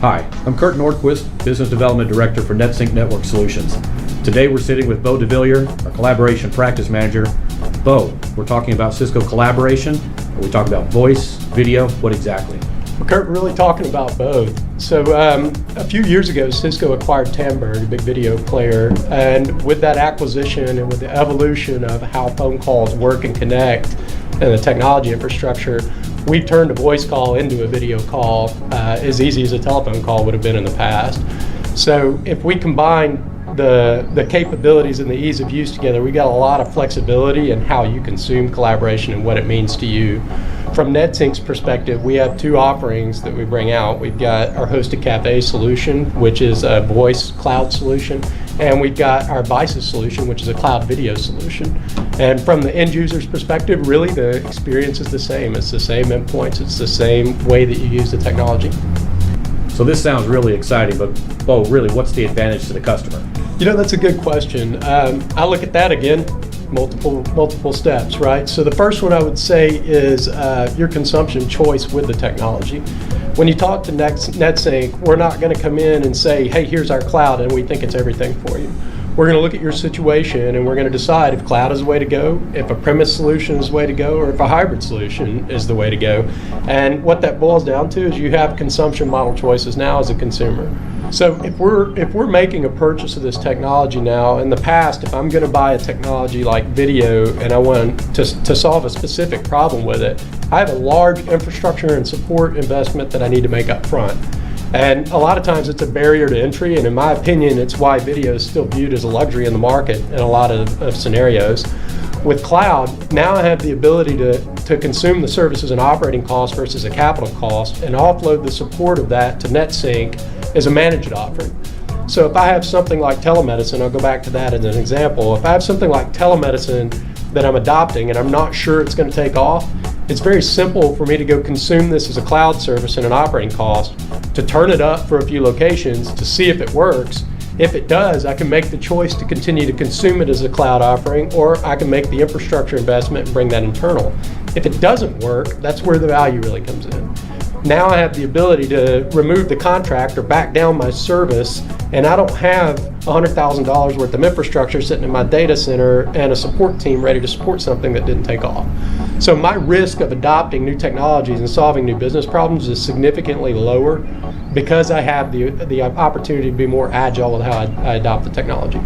Hi, I'm Kurt Nordquist, Business Development Director for NetSync Network Solutions. Today we're sitting with Bo DeVillier, our Collaboration Practice Manager. Bo, we're talking about Cisco Collaboration. Are we talking about voice, video? What exactly? Well, Kurt, we're really talking about both. So a few years ago, Cisco acquired Tandberg, a big video player, and with that acquisition and with the evolution of how phone calls work and connect and the technology infrastructure, we turned a voice call into a video call as easy as a telephone call would have been in the past. So if we combine the capabilities and the ease of use together, we got a lot of flexibility in how you consume collaboration and what it means to you. From NetSync's perspective, we have two offerings that we bring out. We've got our hosted cafe solution, which is a voice cloud solution, and we've got our Bisis solution, which is a cloud video solution. And from the end user's perspective, really the experience is the same. It's the same endpoints, it's the same way that you use the technology. So this sounds really exciting, but Bo, really, what's the advantage to the customer? You know, that's a good question. I look at that again, multiple steps, right? So the first one I would say is your consumption choice with the technology. When you talk to NetSync, we're not going to come in and say, hey, here's our cloud, and we think it's everything for you. We're going to look at your situation, and we're going to decide if cloud is the way to go, if a premise solution is the way to go, or if a hybrid solution is the way to go. And what that boils down to is you have consumption model choices now as a consumer. So if we're making a purchase of this technology now, in the past, if I'm going to buy a technology like video and I want to solve a specific problem with it, I have a large infrastructure and support investment that I need to make up front. And a lot of times it's a barrier to entry, and in my opinion, it's why video is still viewed as a luxury in the market in a lot of scenarios. With cloud, now I have the ability to consume the services and operating costs versus a capital cost and offload the support of that to NetSync as a managed offering. So if I have something like telemedicine, I'll go back to that as an example. If I have something like telemedicine that I'm adopting and I'm not sure it's going to take off, it's very simple for me to go consume this as a cloud service and an operating cost, to turn it up for a few locations to see if it works. If it does, I can make the choice to continue to consume it as a cloud offering, or I can make the infrastructure investment and bring that internal. If it doesn't work, that's where the value really comes in. Now I have the ability to remove the contract or back down my service, and I don't have $100,000 worth of infrastructure sitting in my data center and a support team ready to support something that didn't take off. So my risk of adopting new technologies and solving new business problems is significantly lower because I have the opportunity to be more agile with how I adopt the technology.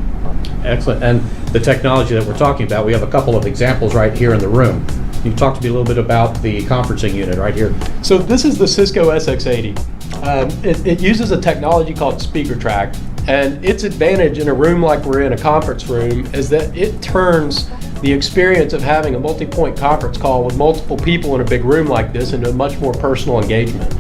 Excellent. And the technology that we're talking about, we have a couple of examples right here in the room. You talked to me a little bit about the conferencing unit right here. So this is the Cisco SX80. It uses a technology called speaker track, and its advantage in a room like we're in, a conference room, is that it turns the experience of having a multi-point conference call with multiple people in a big room like this into a much more personal engagement.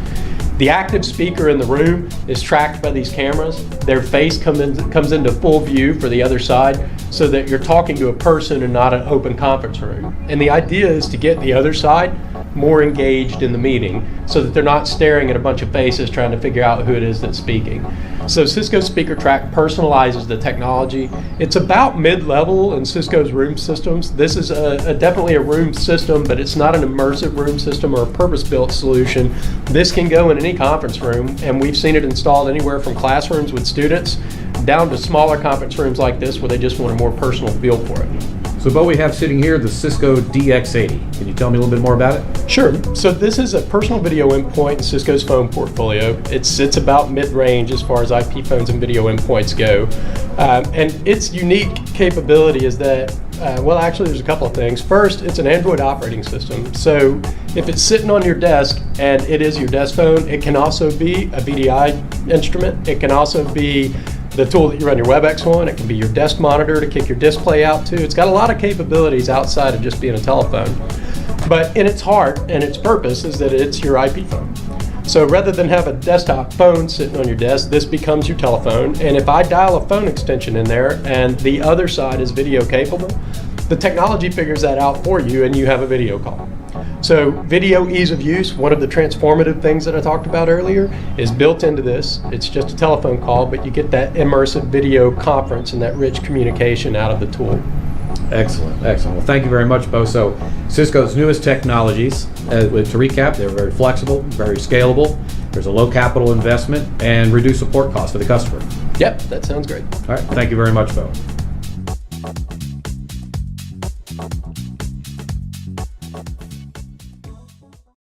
The active speaker in the room is tracked by these cameras. Their face comes into full view for the other side, so that you're talking to a person and not an open conference room. And the idea is to get the other side more engaged in the meeting so that they're not staring at a bunch of faces trying to figure out who it is that's speaking. So Cisco Speaker Track personalizes the technology. It's about mid-level in Cisco's room systems. This is definitely a room system, but it's not an immersive room system or a purpose-built solution. This can go in any conference room, and we've seen it installed anywhere from classrooms with students down to smaller conference rooms like this where they just want a more personal feel for it. So Bo, we have sitting here the Cisco DX80. Can you tell me a little bit more about it? Sure. So this is a personal video endpoint in Cisco's phone portfolio. It sits about mid-range as far as IP phones and video endpoints go. And its unique capability is that, well, actually there's a couple of things. First, it's an Android operating system. So if it's sitting on your desk and it is your desk phone, it can also be a VDI instrument. It can also be the tool that you run your WebEx on. It can be your desk monitor to kick your display out to. It's got a lot of capabilities outside of just being a telephone. But in its heart and its purpose is that it's your IP phone. So rather than have a desktop phone sitting on your desk, this becomes your telephone. And if I dial a phone extension in there and the other side is video capable, the technology figures that out for you and you have a video call. So video ease of use, one of the transformative things that I talked about earlier, is built into this. It's just a telephone call, but you get that immersive video conference and that rich communication out of the tool. Excellent, excellent. Well, thank you very much, Bo. So Cisco's newest technologies, to recap, they're very flexible, very scalable, There's a low capital investment and reduced support costs for the customer. Yep, that sounds great. All right, thank you very much, Bo.